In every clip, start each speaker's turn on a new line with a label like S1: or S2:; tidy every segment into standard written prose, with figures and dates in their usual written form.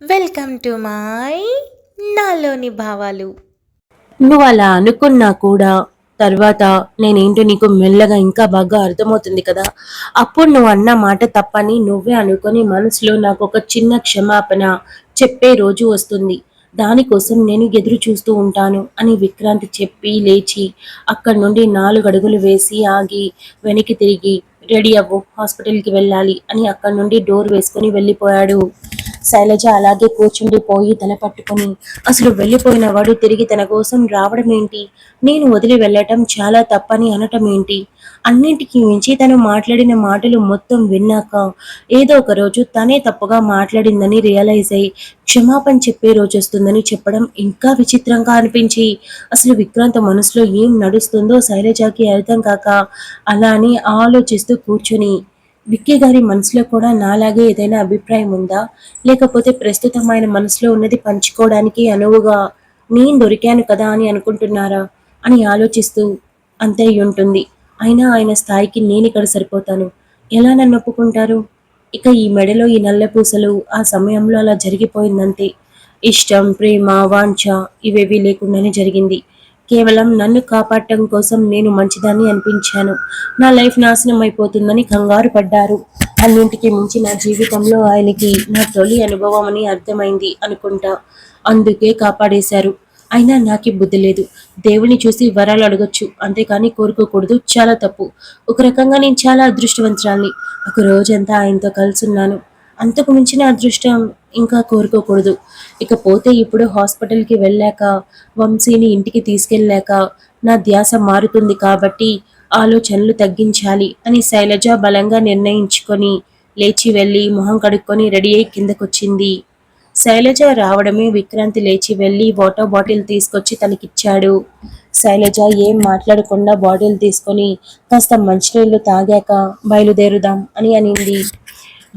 S1: Welcome to my నాలోని భావాలు.
S2: నువ్వు అలా అనుకున్నా కూడా తర్వాత నేనేంటో నీకు మెల్లగా ఇంకా బాగా అర్థమవుతుంది కదా. అప్పుడు నువ్వు అన్న మాట తప్పని నువ్వే అనుకొని మనసులో నాకు ఒక చిన్న క్షమాపణ చెప్పే రోజు వస్తుంది. దానికోసం నేను ఎదురు చూస్తూ ఉంటాను అని విక్రాంతి చెప్పి లేచి అక్కడి నుండి 4 అడుగులు వేసి ఆగి వెనక్కి తిరిగి రెడీ అవ్వు, హాస్పిటల్కి వెళ్ళాలి అని అక్కడి నుండి డోర్ వేసుకొని వెళ్ళిపోయాడు. శైలజ అలాగే కూర్చుండిపోయి తల పట్టుకొని అసలు వెళ్ళిపోయిన వాడు తిరిగి తన కోసం రావడం ఏంటి, నేను వదిలి వెళ్ళటం చాలా తప్పని అనటం ఏంటి, అన్నింటికి మించి తను మాట్లాడిన మాటలు మొత్తం విన్నాక ఏదో ఒక రోజు తనే తప్పుగా మాట్లాడిందని రియలైజ్ అయ్యి క్షమాపణ చెప్పే రోజు వస్తుందని చెప్పడం ఇంకా విచిత్రంగా అనిపించి అసలు విక్రాంత మనసులో ఏం నడుస్తుందో శైలజకి అర్థం కాక అలానే ఆలోచిస్తూ కూర్చొని విక్కీ గారి మనసులో కూడా నాలాగే ఏదైనా అభిప్రాయం ఉందా, లేకపోతే ప్రస్తుతం ఆయన మనసులో ఉన్నది పంచుకోవడానికి అనువుగా నేను దొరికాను కదా అని అనుకుంటున్నారా అని ఆలోచిస్తూ అంతే ఉంటుంది. అయినా ఆయన స్థాయికి నేను ఇక్కడ సరిపోతాను, ఎలా నన్ను ఒప్పుకుంటారు? ఇక ఈ మెడలో ఈ నల్ల పూసలు ఆ సమయంలో అలా జరిగిపోయిందంతే. ఇష్టం, ప్రేమ, వాంఛ ఇవేవీ లేకుండానే జరిగింది. కేవలం నన్ను కాపాడటం కోసం నేను మంచిదాన్ని అనిపించాను. నా లైఫ్ నాశనం అయిపోతుందని కంగారు పడ్డారు. అన్నింటికి మించి నా జీవితంలో ఆయనకి నా తొలి అనుభవం అని అర్థమైంది అనుకుంటా. అందుకే కాపాడేశారు. అయినా నాకి బుద్ధి లేదు. దేవుని చూసి వరాలు అడగొచ్చు, అంతేకాని కోరుకోకూడదు, చాలా తప్పు. ఒక రకంగా నేను చాలా అదృష్టవంతురాల్ని. ఒక రోజంతా ఆయనతో కలిసి ఉన్నాను. అంతకు మించిన అదృష్టం ఇంకా కోరుకోకూడదు. ఇకపోతే ఇప్పుడు హాస్పిటల్కి వెళ్ళాక వంశీని ఇంటికి తీసుకెళ్ళాక నా ధ్యాస మారుతుంది కాబట్టి ఆలోచనలు తగ్గించాలి అని శైలజ బలంగా నిర్ణయించుకొని లేచి వెళ్ళి మొహం కడుక్కొని రెడీ అయి కిందకొచ్చింది. శైలజ రావడమే విక్రాంతి లేచి వెళ్ళి వాటర్ బాటిల్ తీసుకొచ్చి తనకిచ్చాడు. శైలజ ఏం మాట్లాడకుండా బాటిల్ తీసుకొని కాస్త మంచినీళ్లు తాగాక బయలుదేరుదాం అని అనింది.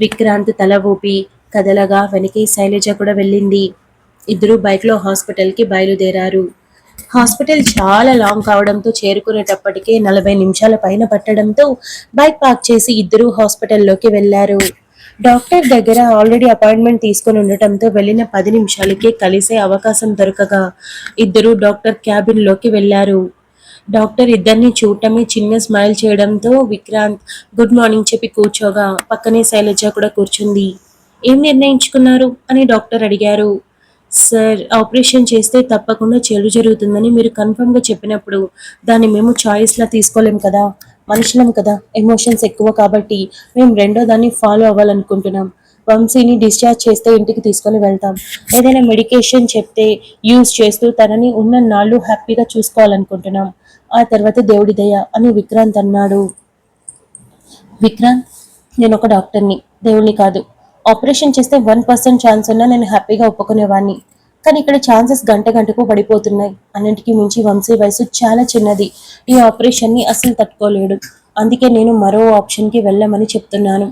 S2: విక్రాంత్ తల ఊపి కదలగా వెనకే శైలజ కూడా వెళ్ళింది. ఇద్దరు బైక్లో హాస్పిటల్కి బయలుదేరారు. హాస్పిటల్ చాలా లాంగ్ కావడంతో చేరుకునేటప్పటికే 40 నిమిషాల పైన పట్టడంతో బైక్ పార్క్ చేసి ఇద్దరు హాస్పిటల్లోకి వెళ్లారు. డాక్టర్ దగ్గర ఆల్రెడీ అపాయింట్మెంట్ తీసుకుని ఉండటంతో వెళ్ళిన 10 నిమిషాలకే కలిసే అవకాశం దొరకగా ఇద్దరు డాక్టర్ క్యాబిన్ లోకి వెళ్లారు. డాక్టర్ ఇద్దరిని చూడటమే చిన్న స్మైల్ చేయడంతో విక్రాంత్ గుడ్ మార్నింగ్ చెప్పి కూర్చోగా పక్కనే శైలజ కూడా కూర్చుంది. ఏం నిర్ణయించుకున్నారు అని డాక్టర్ అడిగారు. సార్, ఆపరేషన్ చేస్తే తప్పకుండా చెడు జరుగుతుందని మీరు కన్ఫర్మ్గా చెప్పినప్పుడు దాన్ని మేము చాయిస్లా తీసుకోలేం కదా, మనుషులం కదా, ఎమోషన్స్ ఎక్కువ కాబట్టి మేము రెండో దాన్ని ఫాలో అవ్వాలనుకుంటున్నాం. వంశీని డిశ్చార్జ్ చేస్తే ఇంటికి తీసుకొని వెళ్తాం. ఏదైనా మెడికేషన్ చెప్తే యూజ్ చేస్తూ తనని ఉన్న నాళ్ళు హ్యాపీగా చూసుకోవాలనుకుంటున్నాం. ఆ తర్వాత దేవుడి దయ అని విక్రాంత్ అన్నాడు. విక్రాంత్, నేను ఒక డాక్టర్ని, దేవుణ్ణి కాదు. ఆపరేషన్ చేస్తే 1% ఛాన్స్ ఉన్నా నేను హ్యాపీగా ఒప్పుకునేవాడిని. కానీ ఇక్కడ ఛాన్సెస్ గంట గంటకు పడిపోతున్నాయి. అన్నింటికీ మించి వంశీ వయసు చాలా చిన్నది. ఈ ఆపరేషన్ని అస్సలు తట్టుకోలేడు. అందుకే నేను మరో ఆప్షన్కి వెళ్ళమని చెప్తున్నాను.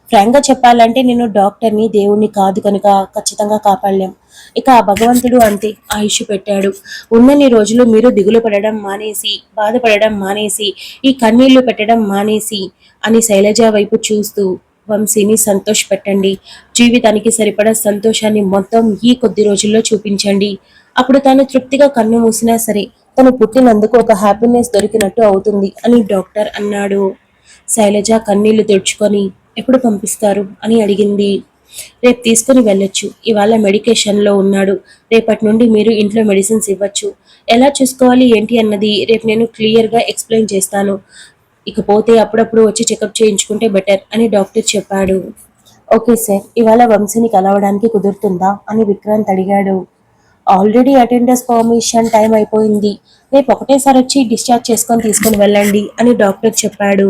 S2: ఫ్రాంక్గా చెప్పాలంటే నేను డాక్టర్ని, దేవుణ్ణి కాదు కనుక ఖచ్చితంగా కాపాడలేం. ఇక ఆ భగవంతుడు అంతే ఆయుష్ పెట్టాడు. ఉన్నన్ని రోజులు మీరు దిగులు పడడం మానేసి, బాధపడడం మానేసి, ఈ కన్నీళ్లు పెట్టడం మానేసి అని శైలజ వైపు చూస్తూ వంశీని సంతోషపెట్టండి. జీవితానికి సరిపడా సంతోషాన్ని మొత్తం ఈ కొద్ది రోజుల్లో చూపించండి. అప్పుడు తాను తృప్తిగా కన్ను మూసినా సరే తను పుట్టినందుకు ఒక హ్యాపీనెస్ దొరికినట్టు అవుతుంది అని డాక్టర్ అన్నాడు. శైలజ కన్నీళ్లు తుడుచుకొని ఎప్పుడు పంపిస్తారు అని అడిగింది. రేపు తీసుకుని వెళ్ళొచ్చు. ఇవాళ మెడికేషన్లో ఉన్నాడు. రేపటి నుండి మీరు ఇంట్లో మెడిసిన్స్ ఇవ్వచ్చు. ఎలా చూసుకోవాలి ఏంటి అన్నది రేపు నేను క్లియర్గా ఎక్స్ప్లెయిన్ చేస్తాను. ఇకపోతే అప్పుడప్పుడు వచ్చి చెకప్ చేయించుకుంటే బెటర్ అని డాక్టర్ చెప్పాడు. ఓకే సార్, ఇవాళ వంశీని కలవడానికి కుదురుతుందా అని విక్రాంత్ అడిగాడు. ఆల్రెడీ అటెండర్స్ పర్మిషన్ టైం అయిపోయింది. రేపు ఒకటేసారి వచ్చి డిశ్చార్జ్ చేసుకొని తీసుకొని వెళ్ళండి అని డాక్టర్ చెప్పాడు.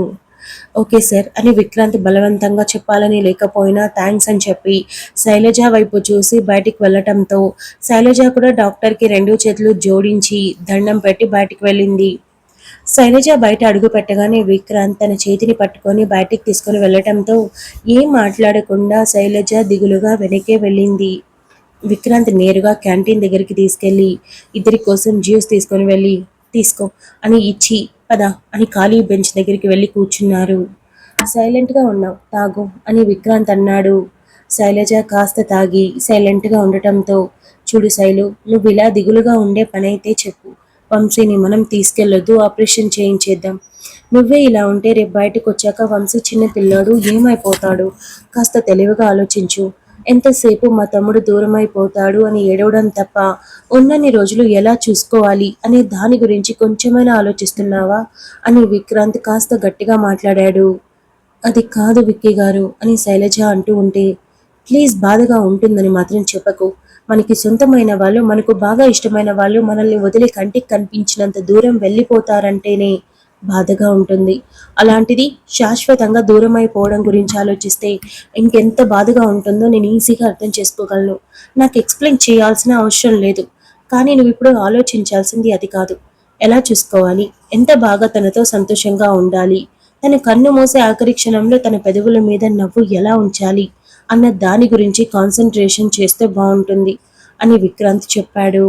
S2: ఓకే సార్ అని విక్రాంత్ బలవంతంగా చెప్పాలని లేకపోయినా థ్యాంక్స్ అని చెప్పి శైలజ వైపు చూసి బయటికి వెళ్ళటంతో శైలజ కూడా డాక్టర్కి 2 చేతులు జోడించి దండం పెట్టి బయటికి వెళ్ళింది. శైలజ బయట అడుగు పెట్టగానే విక్రాంత్ తన చేతిని పట్టుకొని బయటికి తీసుకుని వెళ్ళటంతో ఏం మాట్లాడకుండా శైలజ దిగులుగా వెనకే వెళ్ళింది. విక్రాంత్ నేరుగా క్యాంటీన్ దగ్గరికి తీసుకెళ్లి ఇద్దరి కోసం జ్యూస్ తీసుకొని వెళ్ళి తీసుకో అని ఇచ్చి పద అని ఖాళీ బెంచ్ దగ్గరికి వెళ్ళి కూర్చున్నారు. సైలెంట్గా ఉన్నావు, తాగు అని విక్రాంత్ అన్నాడు. శైలజ కాస్త తాగి సైలెంట్గా ఉండటంతో, చూడు శైలు, నువ్వు ఇలా దిగులుగా ఉండే పనైతే చెప్పు. వంశీని మనం తీసుకెళ్లొద్దు, ఆపరేషన్ చేయించేద్దాం. నువ్వే ఇలా ఉంటే రేపు బయటకు వచ్చాక వంశీ చిన్న పిల్లాడు ఏమైపోతాడు? కాస్త తెలివిగా ఆలోచించు. ఎంతసేపు మా తమ్ముడు దూరమైపోతాడు అని ఏడవడం తప్ప ఉన్నన్ని రోజులు ఎలా చూసుకోవాలి అనే దాని గురించి కొంచెమైనా ఆలోచిస్తున్నావా అని విక్రాంత్ కాస్త గట్టిగా మాట్లాడాడు. అది కాదు విక్కీ గారు అని శైలజ అంటూ ఉంటే, ప్లీజ్ బాధగా ఉంటుందని మాత్రం చెప్పకు. మనకి సొంతమైన వాళ్ళు, మనకు బాగా ఇష్టమైన వాళ్ళు మనల్ని వదిలి కంటికి కనిపించినంత దూరం వెళ్ళిపోతారంటేనే బాధగా ఉంటుంది. అలాంటిది శాశ్వతంగా దూరం అయిపోవడం గురించి ఆలోచిస్తే ఇంకెంత బాధగా ఉంటుందో నేను ఈజీగా అర్థం చేసుకోగలను. నాకు ఎక్స్ప్లెయిన్ చేయాల్సిన అవసరం లేదు. కానీ నువ్వు ఇప్పుడు ఆలోచించాల్సింది అది కాదు. ఎలా చూసుకోవాలి, ఎంత బాగా తనతో సంతోషంగా ఉండాలి, తన కన్ను మూసే ఆఖరి క్షణంలో తన పెదవుల మీద నవ్వు ఎలా ఉంచాలి అన్న దాని గురించి కాన్సన్ట్రేషన్ చేస్తే బాగుంటుంది అని విక్రాంత్ చెప్పాడు.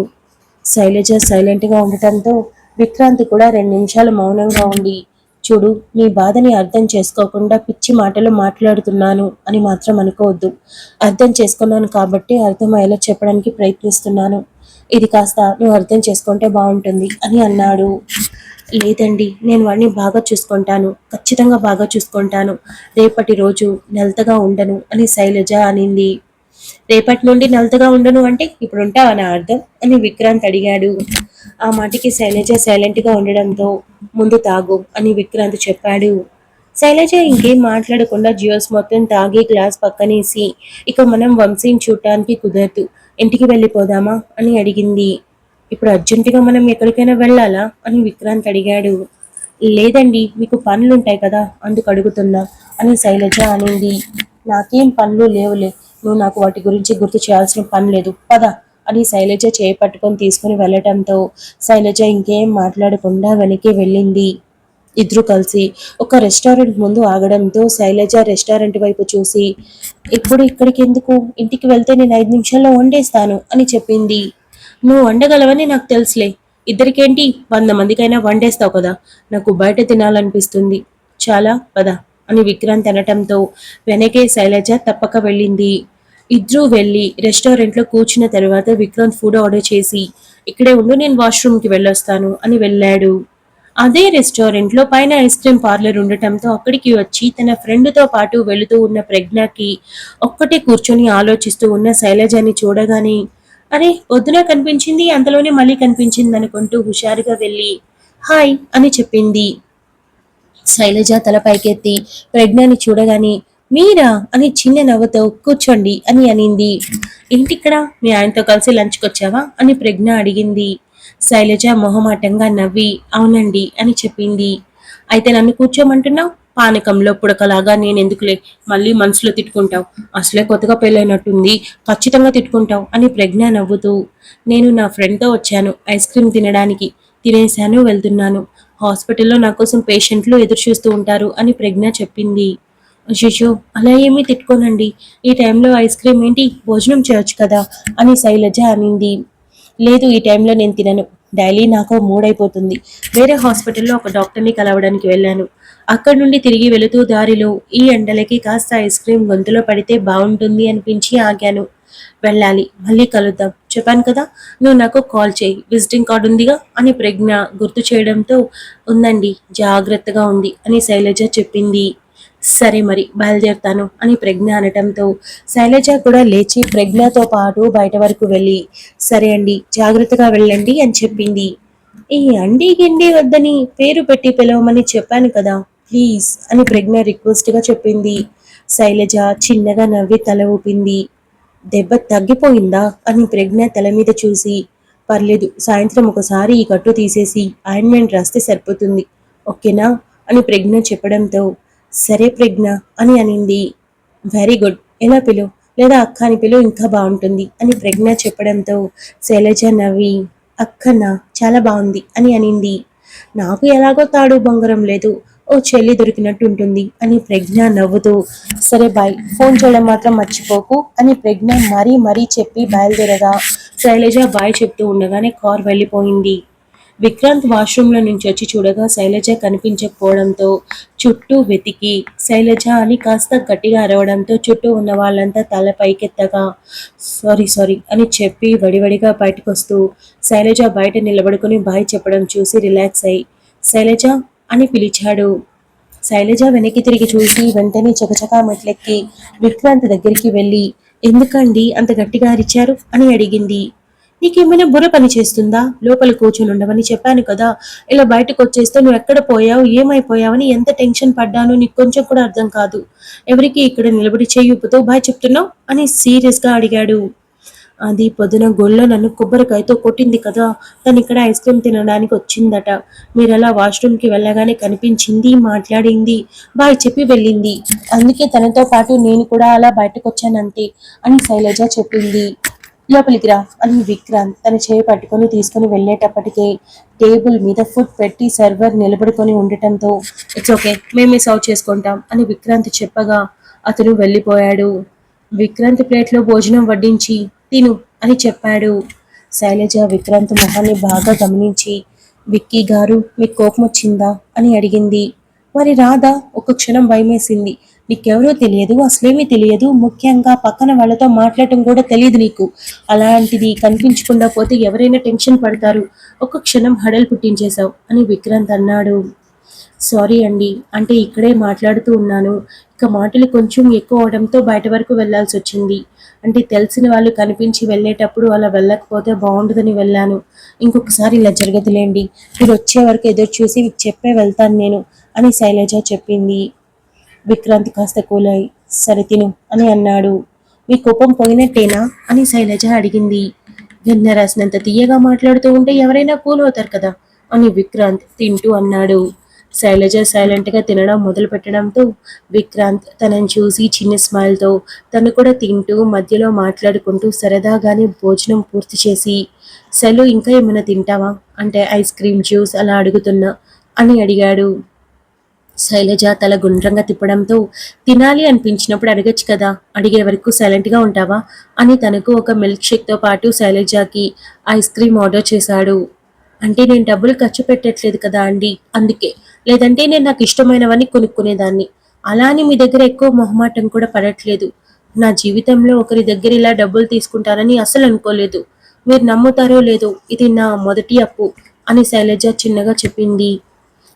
S2: శైలజ సైలెంట్గా ఉండటంతో విక్రాంత్ కూడా 2 నిమిషాలు మౌనంగా ఉండి, చూడు, నీ బాధని అర్థం చేసుకోకుండా పిచ్చి మాటలు మాట్లాడుతున్నాను అని మాత్రం అనుకోవద్దు. అర్థం చేసుకున్నాను కాబట్టి అర్థమయ్యేలా చెప్పడానికి ప్రయత్నిస్తున్నాను. ఇది కాస్త నువ్వు అర్థం చేసుకుంటే బాగుంటుంది అని అన్నాడు. లేదండి, నేను వాడిని బాగా చూసుకుంటాను, ఖచ్చితంగా బాగా చూసుకుంటాను. రేపటి రోజు నెలతగా ఉండను అని శైలజ అనింది. రేపటి నుండి నెలతగా ఉండను అంటే ఇప్పుడు ఉంటావా నా అర్థం అని విక్రాంత్ అడిగాడు. ఆ మాటకి శైలజ సైలెంట్గా ఉండడంతో, ముందు తాగు అని విక్రాంత్ చెప్పాడు. శైలజ ఇంకేం మాట్లాడకుండా జ్యూస్ మొత్తం తాగి గ్లాస్ పక్కనేసి, ఇక మనం వంశీని చూడటానికి కుదరదు, ఇంటికి వెళ్ళిపోదామా అని అడిగింది. ఇప్పుడు అర్జెంటుగా మనం ఎక్కడికైనా వెళ్ళాలా అని విక్రాంత్ అడిగాడు. లేదండి, మీకు పనులుంటాయి కదా అందుకు అడుగుతున్నా అని శైలజ అనింది. నాకేం పనులు లేవులే, నువ్వు నాకు వాటి గురించి గుర్తు చేయాల్సిన పని లేదు, పద అని శైలజ చేపట్టుకొని తీసుకుని వెళ్ళటంతో శైలజ ఇంకేం మాట్లాడకుండా వెనక్కి వెళ్ళింది. ఇద్దరు కలిసి ఒక రెస్టారెంట్ ముందు ఆగడంతో శైలజ రెస్టారెంట్ వైపు చూసి, ఇప్పుడు ఇక్కడికి ఎందుకు, ఇంటికి వెళ్తే నేను 5 నిమిషాల్లో వండేస్తాను అని చెప్పింది. నువ్వు వండగలవని నాకు తెలుసులే, ఇద్దరికేంటి 100 మందికైనా వండేస్తావు కదా, నాకు బయట తినాలనిపిస్తుంది, చాలా పద అని విక్రాంత్ అనటంతో వెనకే శైలజ తప్పక వెళ్ళింది. ఇద్దరూ వెళ్ళి రెస్టారెంట్లో కూర్చున్న తర్వాత విక్రాంత్ ఫుడ్ ఆర్డర్ చేసి, ఇక్కడే ఉండు, నేను వాష్రూమ్కి వెళ్ళొస్తాను అని వెళ్ళాడు. అదే రెస్టారెంట్లో పైన ఐస్ క్రీమ్ పార్లర్ ఉండటంతో అక్కడికి వచ్చి తన ఫ్రెండ్తో పాటు వెళుతూ ఉన్న ప్రజ్ఞకి ఒక్కటే కూర్చొని ఆలోచిస్తూ ఉన్న శైలజని చూడగానే, అరే పొద్దున కనిపించింది అంతలోనే మళ్ళీ కనిపించింది అనుకుంటూ హుషారుగా వెళ్ళి హాయ్ అని చెప్పింది. శైలజ తల పైకెత్తి ప్రజ్ఞని చూడగానే, మీరా అని చిన్న నవ్వుతో కూర్చోండి అని అనింది. ఏంటిక్కడ, మీ ఆయనతో కలిసి లంచ్కి వచ్చావా అని ప్రజ్ఞ అడిగింది. శైలజ మొహమాటంగా నవ్వి అవునండి అని చెప్పింది. అయితే నన్ను కూర్చోమంటున్నావు, పానకంలో పుడకలాగా నేనెందుకులే, మళ్ళీ మనసులో తిట్టుకుంటావు, అసలే కొత్తగా పెళ్ళైనట్టుంది, ఖచ్చితంగా తిట్టుకుంటావు అని ప్రజ్ఞ నవ్వుతూ, నేను నా ఫ్రెండ్తో వచ్చాను ఐస్ క్రీమ్ తినడానికి, తినేశాను వెళ్తున్నాను, హాస్పిటల్లో నా కోసం పేషెంట్లు ఎదురు చూస్తూ ఉంటారు అని ప్రజ్ఞ చెప్పింది. అయ్యో, అలా ఏమీ తిట్టుకోనండి, ఈ టైంలో ఐస్ క్రీమ్ ఏంటి, భోజనం చేయొచ్చు కదా అని శైలజ అనింది. లేదు, ఈ టైంలో నేను తినను, డైలీ నాకు మూడైపోతుంది, వేరే హాస్పిటల్లో ఒక డాక్టర్ని కలవడానికి వెళ్ళాను, అక్కడి నుండి తిరిగి వెళుతూ దారిలో ఈ ఎండలకి కాస్త ఐస్ క్రీమ్ గొంతులో పడితే బాగుంటుంది అనిపించి ఆగాను, వెళ్ళాలి, మళ్ళీ కలుద్దాం, చెప్పాను కదా, నువ్వు నాకు కాల్ చేయి, విజిటింగ్ కార్డు ఉందిగా అని ప్రజ్ఞ గుర్తు చేయడంతో, ఉందండి, జాగ్రత్తగా ఉంది అని శైలజ చెప్పింది. సరే మరి బయలుదేరుతాను అని ప్రజ్ఞ అనటంతో శైలజ కూడా లేచి ప్రజ్ఞతో పాటు బయట వరకు వెళ్ళి, సరే అండి, జాగ్రత్తగా వెళ్ళండి అని చెప్పింది. ఈ అండి గిండి వద్దని పేరు పెట్టి పిలవమని చెప్పాను కదా, ప్లీజ్ అని ప్రజ్ఞ రిక్వెస్ట్గా చెప్పింది. శైలజ చిన్నగా నవ్వి తల ఊపింది. దెబ్బ తగ్గిపోయిందా అని ప్రజ్ఞ తల మీద చూసి, పర్లేదు, సాయంత్రం ఒకసారి ఈ కట్టు తీసేసి ఆయింట్మెంట్ రాస్తే సరిపోతుంది, ఓకేనా అని ప్రజ్ఞ చెప్పడంతో, సరే ప్రజ్ఞ అని అనింది. వెరీ గుడ్, ఎలా పిలు, లేదా అక్క అని పిలు, ఇంకా బాగుంటుంది అని ప్రజ్ఞ చెప్పడంతో శైలజ నవ్వి, అక్కన్నా, చాలా బాగుంది అని అనింది. నాకు ఎలాగో తాడు బొంగరం లేదు, ఓ చెల్లి దొరికినట్టు ఉంటుంది అని ప్రజ్ఞ నవ్వుతూ, సరే బాయ్, ఫోన్ చేయడం మాత్రం మర్చిపోకు అని ప్రజ్ఞ మరీ చెప్పి బయలుదేరగా శైలజ బాయ్ చెప్తూ ఉండగానే కార్ వెళ్ళిపోయింది. విక్రాంత్ వాష్రూమ్ లో నుంచి వచ్చి చూడగా శైలజ కనిపించకపోవడంతో చుట్టూ వెతికి శైలజ అని కాస్త గట్టిగా అరవడంతో చుట్టూ ఉన్న వాళ్ళంతా తల పైకెత్తగా సారీ సారీ అని చెప్పి వడివడిగా బయటకు వస్తూ శైలజ బయట నిలబడుకుని బాయ్ చెప్పడం చూసి రిలాక్స్ అయి శైలజ అని పిలిచాడు. శైలజ వెనక్కి తిరిగి చూసి వెంటనే చకచకా మెట్లెక్కి విక్రాంత్ దగ్గరికి వెళ్ళి ఎందుకండి అంత గట్టిగా అరిచారు అని అడిగింది. నీకేమైనా బుర్ర పని చేస్తుందా? లోపల కూర్చొని ఉండవని చెప్పాను కదా. ఇలా బయటకు వచ్చేస్తే నువ్వు ఎక్కడ పోయావు, ఏమైపోయావని ఎంత టెన్షన్ పడ్డానో నీకు కొంచెం కూడా అర్థం కాదు. ఎవరికి ఇక్కడ నిలబడి చెయ్యుపుతో బాయ్ చెప్తున్నావు అని సీరియస్ గా అడిగాడు. అది పొద్దున గొల్ల నన్ను కొబ్బరికాయతో కొట్టింది కదా, తను ఇక్కడ ఐస్ క్రీమ్ తినడానికి వచ్చిందట. మీరు అలా వాష్రూమ్కి వెళ్ళగానే కనిపించింది, మాట్లాడింది, బాయ్ చెప్పి వెళ్ళింది. అందుకే తనతో పాటు నేను కూడా అలా బయటకు వచ్చానంతే అని శైలజ చెప్పింది. లోపలికి రా అని విక్రాంత్ తన చేయి పట్టుకొని తీసుకుని వెళ్ళేటప్పటికే టేబుల్ మీద ఫుడ్ పెట్టి సర్వర్ నిలబడుకొని ఉండటంతో ఇట్స్ ఓకే మేమే సర్వ్ చేసుకుంటాం అని విక్రాంత్ చెప్పగా అతను వెళ్ళిపోయాడు. విక్రాంత్ ప్లేట్లో భోజనం వడ్డించి తిను అని చెప్పాడు. శైలజ విక్రాంత్ మొహాన్ని బాగా గమనించి విక్కీ గారు మీకు కోపం వచ్చిందా అని అడిగింది. మరి రాదా? ఒక క్షణం భయమేసింది. నీకెవరో తెలియదు, అసలేమీ తెలియదు, ముఖ్యంగా పక్కన వాళ్ళతో మాట్లాడటం కూడా తెలియదు నీకు. అలాంటిది కనిపించకుండా పోతే ఎవరైనా టెన్షన్ పడతారు. ఒక క్షణం హడల్ పుట్టించేశావు అని విక్రాంత్ అన్నాడు. సారీ అండి, అంటే ఇక్కడే మాట్లాడుతూ ఉన్నాను. ఇక మాటలు కొంచెం ఎక్కువ అవడంతో బయట వరకు వెళ్లాల్సి వచ్చింది. అంటే తెలిసిన వాళ్ళు కనిపించి వెళ్ళేటప్పుడు అలా వెళ్ళకపోతే బాగుండదని వెళ్ళాను. ఇంకొకసారి ఇలా జరగదులేండి. మీరు వచ్చే వరకు ఎదురు చూసి చెప్పే వెళ్తాను నేను అని శైలజ చెప్పింది. విక్రాంత్ కాస్త కూలాయి సరే తిను అని అన్నాడు. మీ కోపం పోయినట్టేనా అని శైలజ అడిగింది. వెన్న రాసినంత తీయగా మాట్లాడుతూ ఉంటే ఎవరైనా కూల్ అవుతారు కదా అని విక్రాంత్ తింటూ అన్నాడు. శైలజ సైలెంట్ గా తినడం మొదలు పెట్టడంతో విక్రాంత్ తనని చూసి చిన్న స్మైల్ తో తను కూడా తింటూ మధ్యలో మాట్లాడుకుంటూ సరదాగానే భోజనం పూర్తి చేసి సెలు ఇంకా ఏమైనా తింటావా అంటే ఐస్ క్రీమ్ జ్యూస్ అలా అడుగుతున్నా అని అడిగాడు. శైలజ తల గుండ్రంగా తిప్పడంతో తినాలి అనిపించినప్పుడు అడగచ్చు కదా, అడిగే వరకు సైలెంట్ గా ఉంటావా అని తనకు ఒక మిల్క్ షేక్ తో పాటు శైలజకి ఐస్ క్రీమ్ ఆర్డర్ చేశాడు. అంటే నేను డబ్బులు ఖర్చు పెట్టట్లేదు కదా అండి, అందుకే. లేదంటే నేను నాకు ఇష్టమైనవన్నీ కొనుక్కునేదాన్ని. అలా అని మీ దగ్గర ఎక్కువ మొహమాటం కూడా పడట్లేదు. నా జీవితంలో ఒకరి దగ్గర ఇలా డబ్బులు తీసుకుంటానని అసలు అనుకోలేదు. మీరు నమ్ముతారో లేదో ఇది నా మొదటి అప్పు అని శైలజ చిన్నగా చెప్పింది.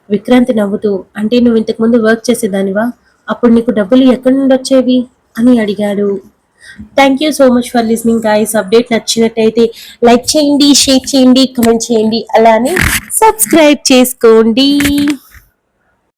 S2: విక్రాంతి నవ్వుతూ అంటే నువ్వు ఇంతకు ముందు వర్క్ చేసేదానివా, అప్పుడు నీకు డబ్బులు ఎక్కడి నుండి వచ్చేవి అని అడిగాడు. Thank you so much for listening guys. Update నచ్చినట్టయితే లైక్ చేయండి, షేర్ చేయండి, కమెంట్ చేయండి, అలానే సబ్స్క్రైబ్ చేసుకోండి.